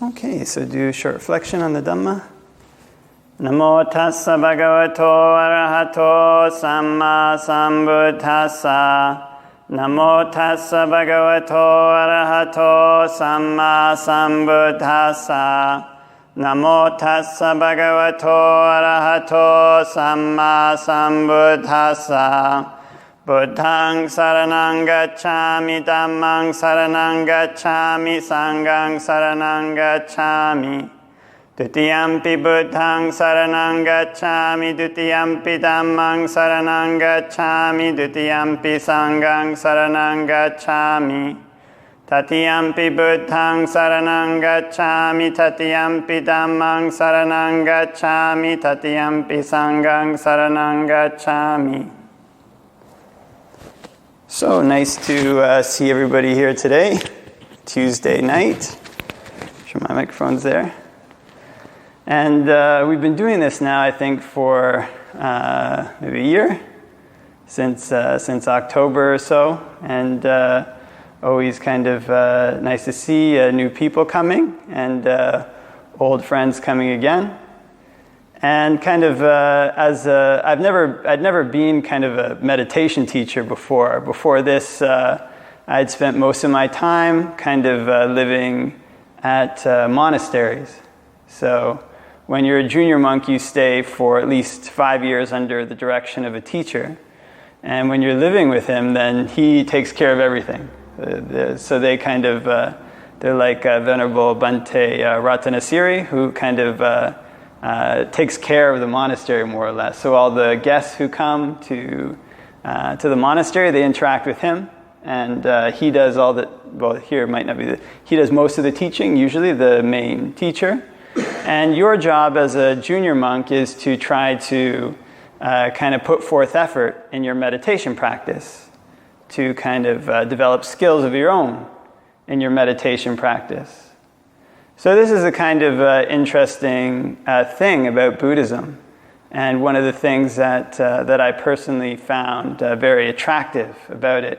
Okay, so do a short reflection on the Dhamma. Namo tassa bhagavato arahato samma sambuddhassa. Namo tassa bhagavato arahato samma sambuddhassa. Namo tassa bhagavato arahato samma sambuddhassa. Buddhaṃ saranang gacchāmi, Dhammāṃ saranang gacchāmi, Sanghaṃ saranang gacchāmi. Dutiyampi Buddhaṃ saranang gacchāmi, Dutiyampi Dhammāṃ saranang gacchāmi, Dutiyampi Sanghaṃ saranang gacchāmi. Tatiyampi Buddhaṃ saranang gacchāmi, Tatiyampi Dhammāṃ saranang gacchāmi, Tatiyampi Sanghaṃ saranang gacchāmi. So nice to see everybody here today, Tuesday night. Sure my microphone's there. And we've been doing this now, I think, for maybe a year, since October or so. And always kind of nice to see new people coming and old friends coming again. And kind of I'd never been kind of a meditation teacher before. Before this, I'd spent most of my time kind of living at monasteries. So when you're a junior monk, you stay for at least 5 years under the direction of a teacher. And when you're living with him, then he takes care of everything. So they kind of, they're like Venerable Bhante Ratanasiri, who kind of takes care of the monastery more or less. So all the guests who come to the monastery, they interact with him, and he does all the, well, here it might not be, he does most of the teaching, usually the main teacher. And your job as a junior monk is to try to kind of put forth effort in your meditation practice, to kind of develop skills of your own in your meditation practice. So this is a kind of interesting thing about Buddhism, and one of the things that I personally found very attractive about it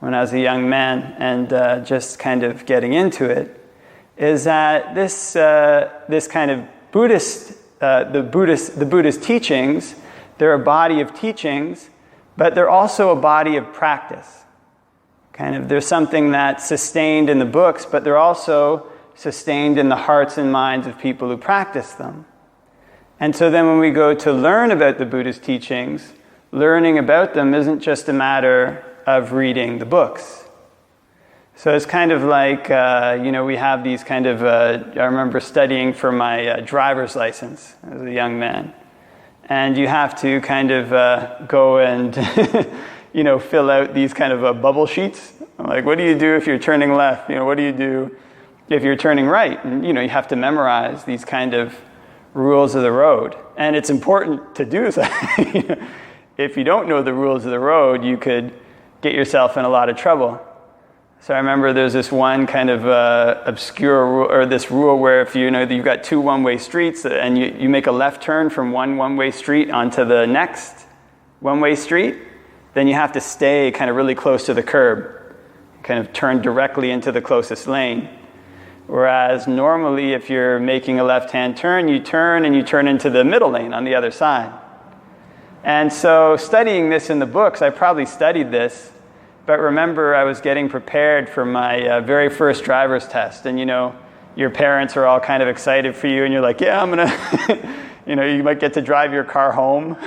when I was a young man, and just kind of getting into it, is that this kind of the Buddhist teachings, they're a body of teachings, but they're also a body of practice. Kind of, there's something that's sustained in the books, but they're also sustained in the hearts and minds of people who practice them. And so then when we go to learn about the Buddhist teachings, learning about them isn't just a matter of reading the books. So it's kind of like, we have these kind of, I remember studying for my driver's license as a young man. And you have to kind of go and, fill out these kind of bubble sheets. Like, what do you do if you're turning left? What do you do if you're turning right? And, you have to memorize these kind of rules of the road. And it's important to do so. If you don't know the rules of the road, you could get yourself in a lot of trouble. So I remember there's this one kind of obscure rule, or this rule where if you've got two one-way streets and you make a left turn from one-way street onto the next one-way street, then you have to stay kind of really close to the curb, kind of turn directly into the closest lane. Whereas normally if you're making a left-hand turn, you turn into the middle lane on the other side. And so studying this in the books, I probably studied this, but remember I was getting prepared for my very first driver's test. And your parents are all kind of excited for you, and you're like, yeah, I'm going to, you might get to drive your car home.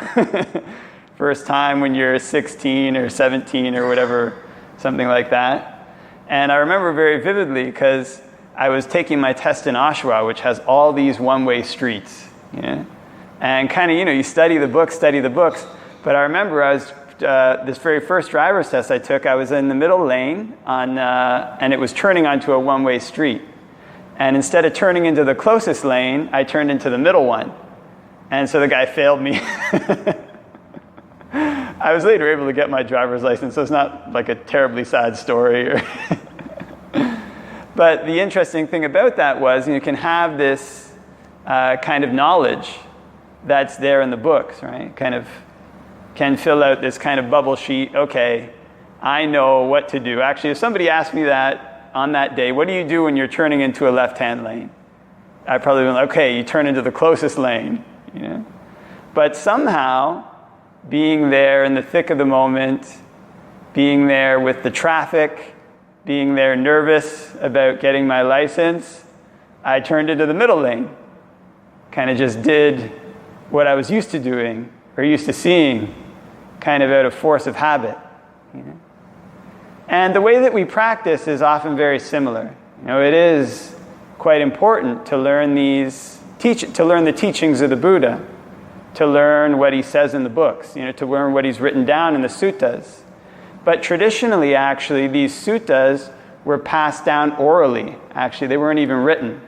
First time when you're 16 or 17 or whatever, something like that. And I remember very vividly because I was taking my test in Oshawa, which has all these one-way streets, and kind of, you study the books, but I remember I was, this very first driver's test I took, I was in the middle lane and it was turning onto a one-way street. And instead of turning into the closest lane, I turned into the middle one. And so the guy failed me. I was later able to get my driver's license, so it's not like a terribly sad story. But the interesting thing about that was you can have this kind of knowledge that's there in the books, right? Kind of can fill out this kind of bubble sheet. Okay, I know what to do. Actually, if somebody asked me that on that day, what do you do when you're turning into a left-hand lane? I probably been like, okay, you turn into the closest lane, you know. But somehow, being there in the thick of the moment, being there with the traffic, being there nervous about getting my license, I turned into the middle lane. Kind of just did what I was used to doing or used to seeing, kind of out of force of habit. You know? And the way that we practice is often very similar. You know, it is quite important to learn to learn the teachings of the Buddha, to learn what he says in the books, you know, to learn what he's written down in the suttas. But traditionally, actually, these suttas were passed down orally. Actually, they weren't even written.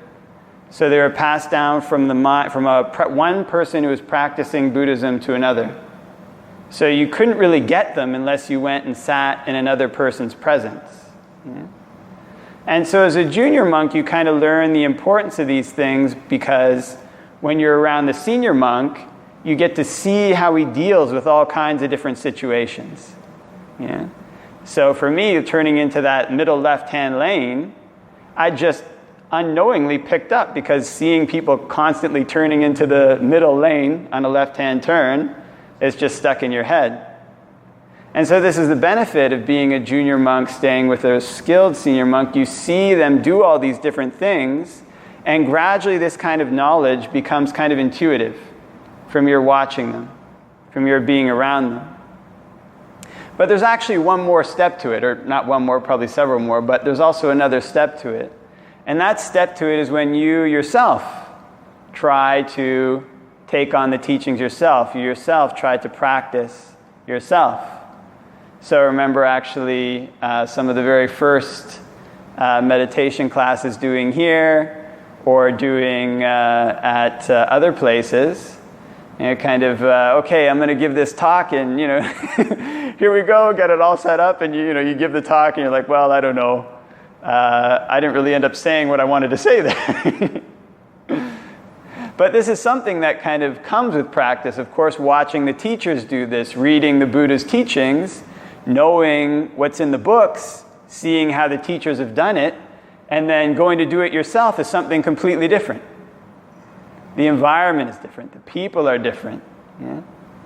So they were passed down from one person who was practicing Buddhism to another. So you couldn't really get them unless you went and sat in another person's presence. You know? And so as a junior monk, you kind of learn the importance of these things because when you're around the senior monk, you get to see how he deals with all kinds of different situations. You know? So for me, turning into that middle left-hand lane, I just unknowingly picked up because seeing people constantly turning into the middle lane on a left-hand turn is just stuck in your head. And so this is the benefit of being a junior monk staying with a skilled senior monk. You see them do all these different things, and gradually this kind of knowledge becomes kind of intuitive from your watching them, from your being around them. But there's actually one more step to it, or not one more, probably several more, but there's also another step to it. And that step to it is when you yourself try to take on the teachings yourself. You yourself try to practice yourself. So remember actually some of the very first meditation classes doing here or doing at other places. You know, kind of, okay, I'm going to give this talk and, you know, here we go, get it all set up, and you give the talk and you're like, well, I don't know. I didn't really end up saying what I wanted to say there. But this is something that kind of comes with practice. Of course, watching the teachers do this, reading the Buddha's teachings, knowing what's in the books, seeing how the teachers have done it, and then going to do it yourself is something completely different. The environment is different. The people are different. Yeah?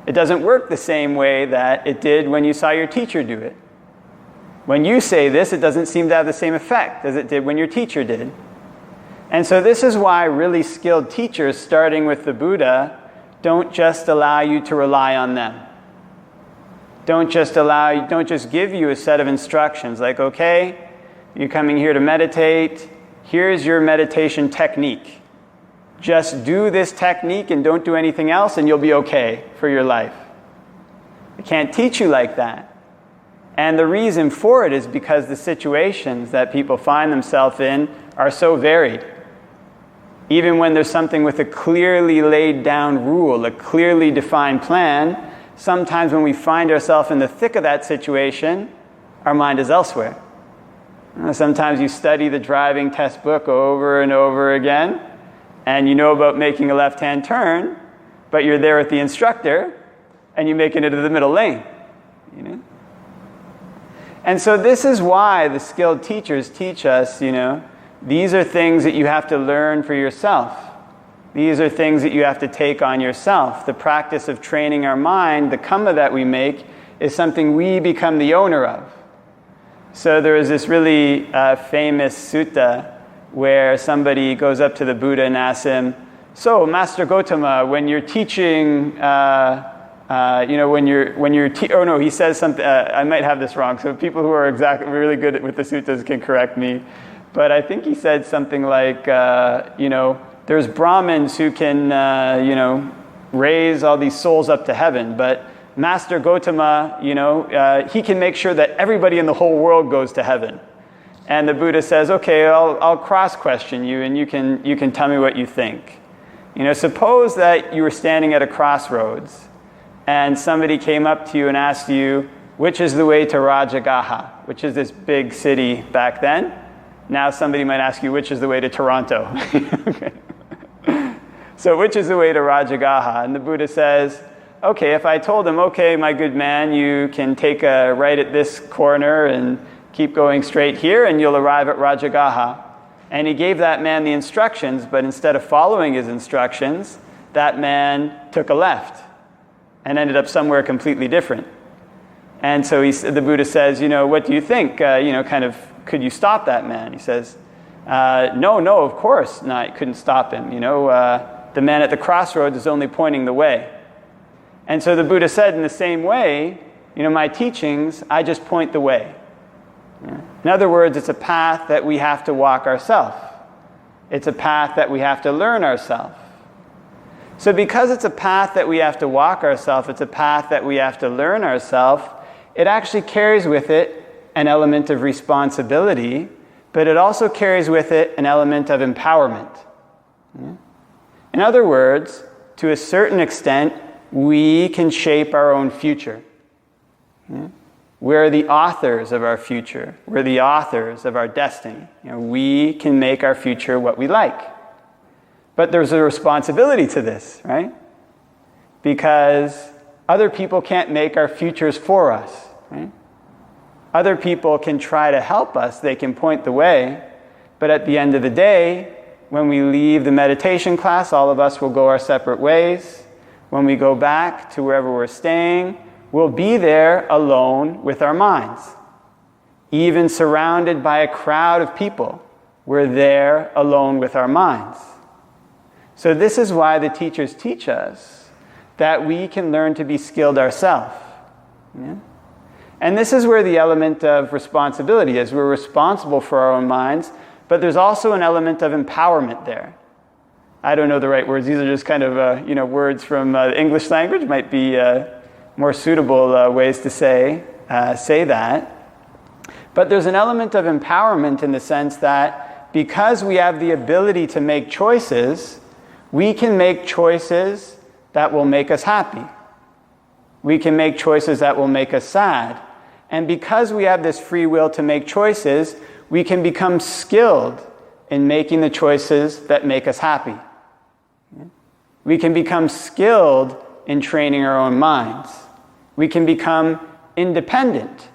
It doesn't work the same way that it did when you saw your teacher do it. When you say this, it doesn't seem to have the same effect as it did when your teacher did. And so this is why really skilled teachers, starting with the Buddha, don't just allow you to rely on them. Don't just give you a set of instructions like, okay, you're coming here to meditate, here's your meditation technique. Just do this technique and don't do anything else and you'll be okay for your life. I can't teach you like that. And the reason for it is because the situations that people find themselves in are so varied. Even when there's something with a clearly laid down rule, a clearly defined plan, sometimes when we find ourselves in the thick of that situation, our mind is elsewhere. Sometimes you study the driving test book over and over again, and you know about making a left-hand turn, but you're there with the instructor, and you make it into the middle lane. You know? And so this is why the skilled teachers teach us, these are things that you have to learn for yourself. These are things that you have to take on yourself. The practice of training our mind, the kamma that we make, is something we become the owner of. So there is this really famous sutta where somebody goes up to the Buddha and asks him, so Master Gotama, when you're teaching, he says something, I might have this wrong, so people who are really good with the suttas can correct me. But I think he said something like, there's Brahmins who can, raise all these souls up to heaven, but Master Gotama, he can make sure that everybody in the whole world goes to heaven. And the Buddha says, okay, I'll cross-question you, and you can tell me what you think. Suppose that you were standing at a crossroads, and somebody came up to you and asked you, which is the way to Rajagaha, which is this big city back then. Now somebody might ask you, which is the way to Toronto? Okay. So which is the way to Rajagaha? And the Buddha says, okay, if I told him, okay, my good man, you can take a right at this corner and keep going straight here and you'll arrive at Rajagaha. And he gave that man the instructions, but instead of following his instructions, that man took a left and ended up somewhere completely different. And so the Buddha says, what do you think? Could you stop that man? He says, no, of course not. You couldn't stop him. The man at the crossroads is only pointing the way. And so the Buddha said, in the same way, my teachings, I just point the way. In other words, it's a path that we have to walk ourselves. It's a path that we have to learn ourselves. So because it's a path that we have to walk ourselves, it's a path that we have to learn ourselves, it actually carries with it an element of responsibility, but it also carries with it an element of empowerment. In other words, to a certain extent, we can shape our own future. We're the authors of our future. We're the authors of our destiny. We can make our future what we like. But there's a responsibility to this, right? Because other people can't make our futures for us, right? Other people can try to help us. They can point the way. But at the end of the day, when we leave the meditation class, all of us will go our separate ways. When we go back to wherever we're staying, we'll be there alone with our minds. Even surrounded by a crowd of people, we're there alone with our minds. So this is why the teachers teach us that we can learn to be skilled ourselves. And this is where the element of responsibility is. We're responsible for our own minds, but there's also an element of empowerment there. I don't know the right words. These are just kind of words from the English language. Might be more suitable ways to say that. But there's an element of empowerment in the sense that because we have the ability to make choices, we can make choices that will make us happy. We can make choices that will make us sad. And because we have this free will to make choices, we can become skilled in making the choices that make us happy. We can become skilled in training our own minds. We can become independent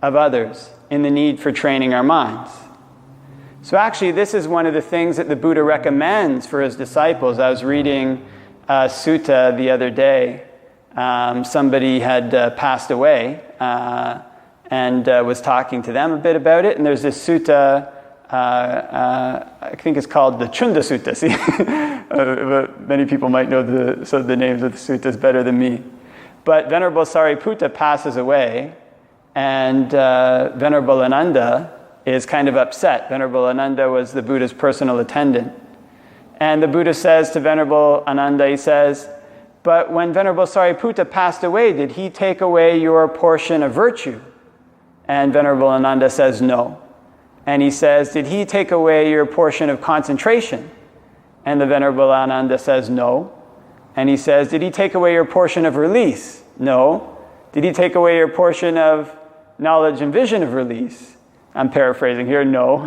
of others in the need for training our minds. So actually, this is one of the things that the Buddha recommends for his disciples. I was reading a sutta the other day. Somebody had passed away and was talking to them a bit about it. And there's this sutta, I think it's called the Chunda Sutta. See, many people might know the names of the suttas better than me. But Venerable Sariputta passes away, and Venerable Ananda is kind of upset. Venerable Ananda was the Buddha's personal attendant. And the Buddha says to Venerable Ananda, he says, but when Venerable Sariputta passed away, did he take away your portion of virtue? And Venerable Ananda says, no. And he says, did he take away your portion of concentration? And the Venerable Ananda says, no. And he says, did he take away your portion of release? No. Did he take away your portion of knowledge and vision of release? I'm paraphrasing here, no.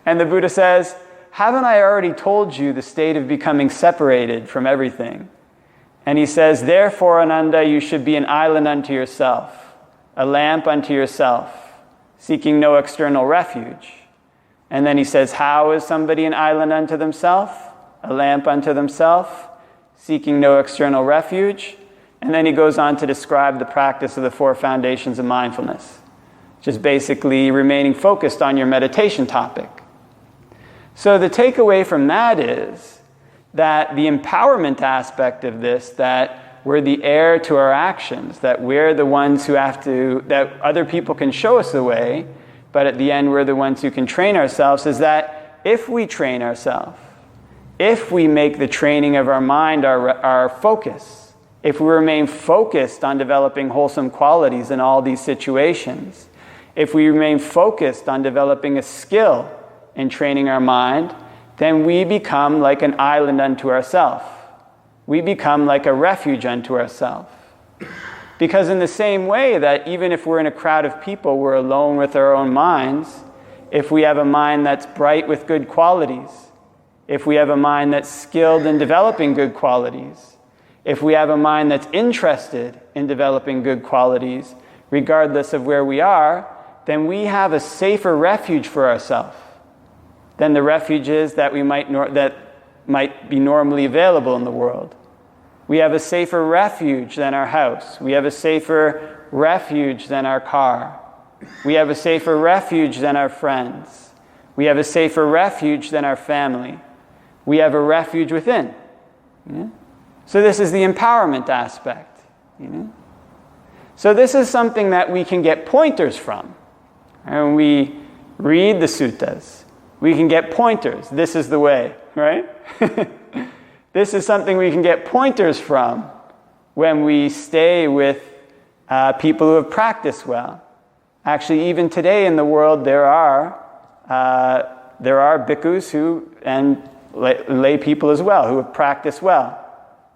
And the Buddha says, haven't I already told you the state of becoming separated from everything? And he says, therefore, Ananda, you should be an island unto yourself, a lamp unto yourself, seeking no external refuge. And then he says, how is somebody an island unto themselves, a lamp unto themselves, seeking no external refuge? And then he goes on to describe the practice of the 4 foundations of mindfulness, which is basically remaining focused on your meditation topic. So the takeaway from that is that the empowerment aspect of this, that we're the heir to our actions, that we're the ones who have to, that other people can show us the way, but at the end we're the ones who can train ourselves, is that if we train ourselves, if we make the training of our mind our focus, if we remain focused on developing wholesome qualities in all these situations, if we remain focused on developing a skill in training our mind, then we become like an island unto ourselves. We become like a refuge unto ourselves. Because in the same way that even if we're in a crowd of people, we're alone with our own minds, if we have a mind that's bright with good qualities, if we have a mind that's skilled in developing good qualities, if we have a mind that's interested in developing good qualities, regardless of where we are, then we have a safer refuge for ourselves than the refuges that might be normally available in the world. We have a safer refuge than our house. We have a safer refuge than our car. We have a safer refuge than our friends. We have a safer refuge than our family. We have a refuge within. Yeah? So this is the empowerment aspect. So this is something that we can get pointers from. And when we read the suttas, we can get pointers. This is the way, right? This is something we can get pointers from when we stay with people who have practiced well. Actually, even today in the world, there are bhikkhus and lay people as well who have practiced well.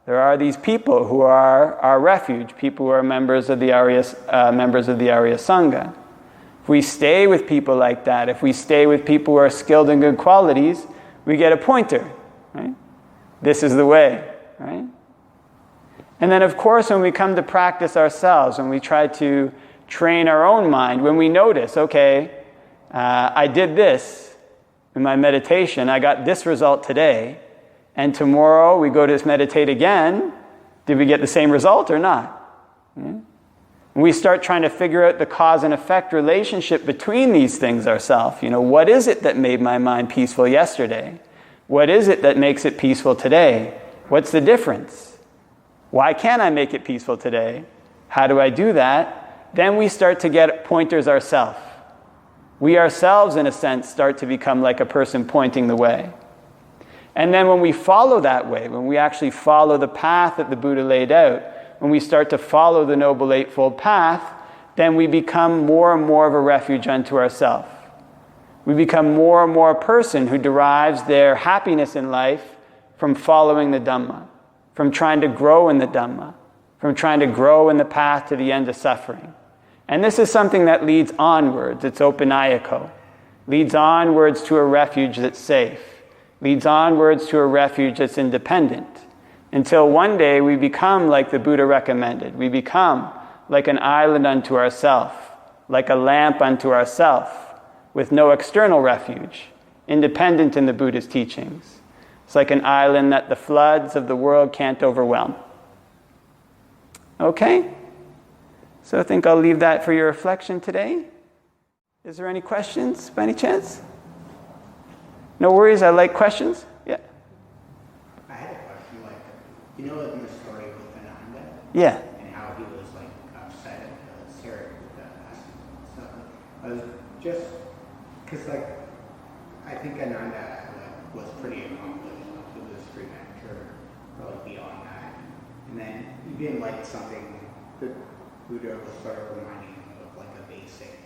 There are these people who are our refuge, people who are members of the Arya Sangha. If we stay with people like that, if we stay with people who are skilled in good qualities, we get a pointer, right? This is the way, right? And then, of course, when we come to practice ourselves, when we try to train our own mind, when we notice, okay, I did this in my meditation, I got this result today, and tomorrow we go to meditate again, did we get the same result or not? Yeah? We start trying to figure out the cause and effect relationship between these things ourselves. What is it that made my mind peaceful yesterday? What is it that makes it peaceful today? What's the difference? Why can't I make it peaceful today? How do I do that? Then we start to get pointers ourselves. We ourselves, in a sense, start to become like a person pointing the way. And then when we follow that way, when we actually follow the path that the Buddha laid out, when we start to follow the Noble Eightfold Path, then we become more and more of a refuge unto ourselves. We become more and more a person who derives their happiness in life from following the Dhamma, from trying to grow in the Dhamma, from trying to grow in the path to the end of suffering. And this is something that leads onwards. It's opanayiko. Leads onwards to a refuge that's safe. Leads onwards to a refuge that's independent. Until one day we become like the Buddha recommended. We become like an island unto ourself, like a lamp unto ourself, with no external refuge, independent in the Buddha's teachings. It's like an island that the floods of the world can't overwhelm. Okay? So I think I'll leave that for your reflection today. Is there any questions by any chance? No worries, I like questions. Yeah. I had a question, in the story with Mananandana? Yeah. And how he was upset at Sarah asking stuff. I was just, because I think Ananda was pretty accomplished. He was a street manager, probably beyond that. And then he didn't like something that Buddha was sort of reminding him of a basic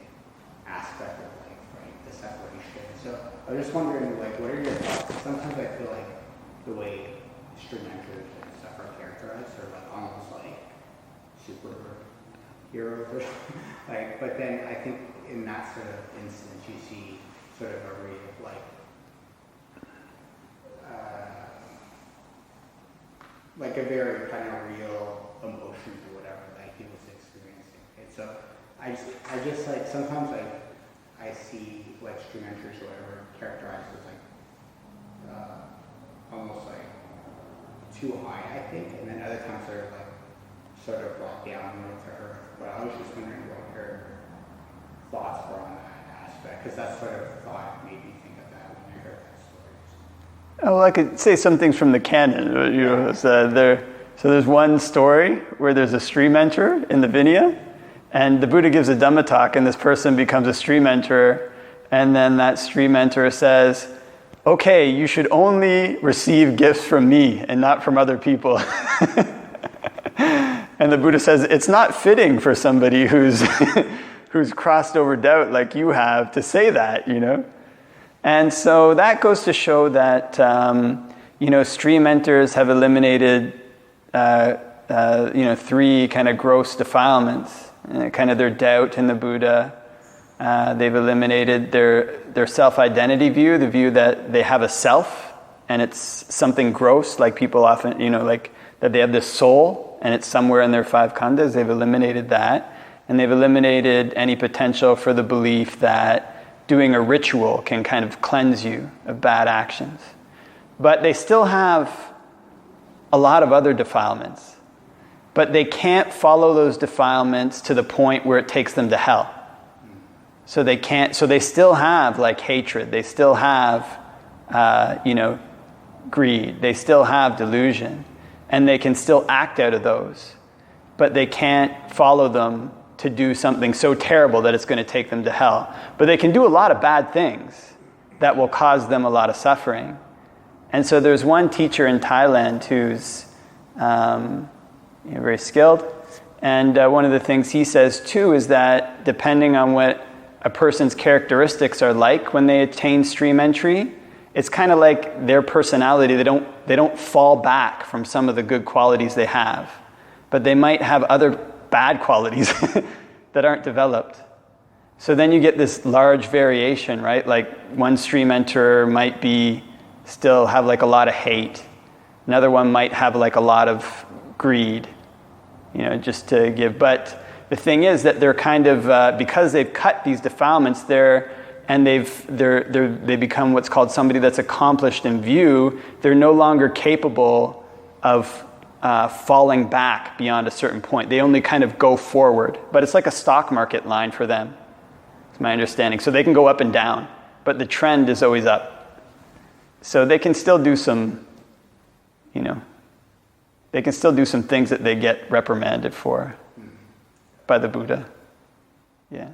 aspect of life, right? The separation. So I was just wondering, what are your thoughts? Sometimes I feel like the way street managers and stuff are characterized are almost superheroes or something. But then I think in that sort of instance you see sort of a real a very kind of real emotions or whatever that he was experiencing. And so I just sometimes I see street managers or whatever characterized as almost too high, I think, and then other times they're sort of brought down to earth. But I was just wondering what your thoughts were on that aspect, because that sort of thought made me think of that when I heard that story. Oh, well, I could say some things from the canon. So there's one story where there's a street mentor in the Vinaya, and the Buddha gives a Dhamma talk, and this person becomes a street mentor, and then that street mentor says, okay, you should only receive gifts from me and not from other people. And the Buddha says, it's not fitting for somebody who's crossed over doubt like you have to say that, And so that goes to show that, street mentors have eliminated, three kind of gross defilements. Kind of their doubt in the Buddha. They've eliminated their self-identity view, the view that they have a self, and it's something gross, like people often, that they have this soul, and it's somewhere in their five khandhas. They've eliminated that. and they've eliminated any potential for the belief that doing a ritual can kind of cleanse you of bad actions. But they still have a lot of other defilements. But they can't follow those defilements to the point where it takes them to hell. So they can't. So they still have like hatred. They still have, greed. They still have delusion, and they can still act out of those. But they can't follow them to do something so terrible that it's going to take them to hell. But they can do a lot of bad things that will cause them a lot of suffering. And so there's one teacher in Thailand who's very skilled. And one of the things he says too is that depending on what a person's characteristics are like when they attain stream entry, it's kind of like their personality. They don't fall back from some of the good qualities they have, but they might have other bad qualities that aren't developed. So then you get this large variation, right? Like one stream enterer might still have like a lot of hate. Another one might have like a lot of greed, just to give. But the thing is that they're kind of, because they've cut these defilements there, and they become what's called somebody that's accomplished in view, they're no longer capable of falling back beyond a certain point. They only kind of go forward. But it's like a stock market line for them. It's my understanding. So they can go up and down, but the trend is always up. So they can still do some, they can still do some things that they get reprimanded for by the Buddha. Yeah.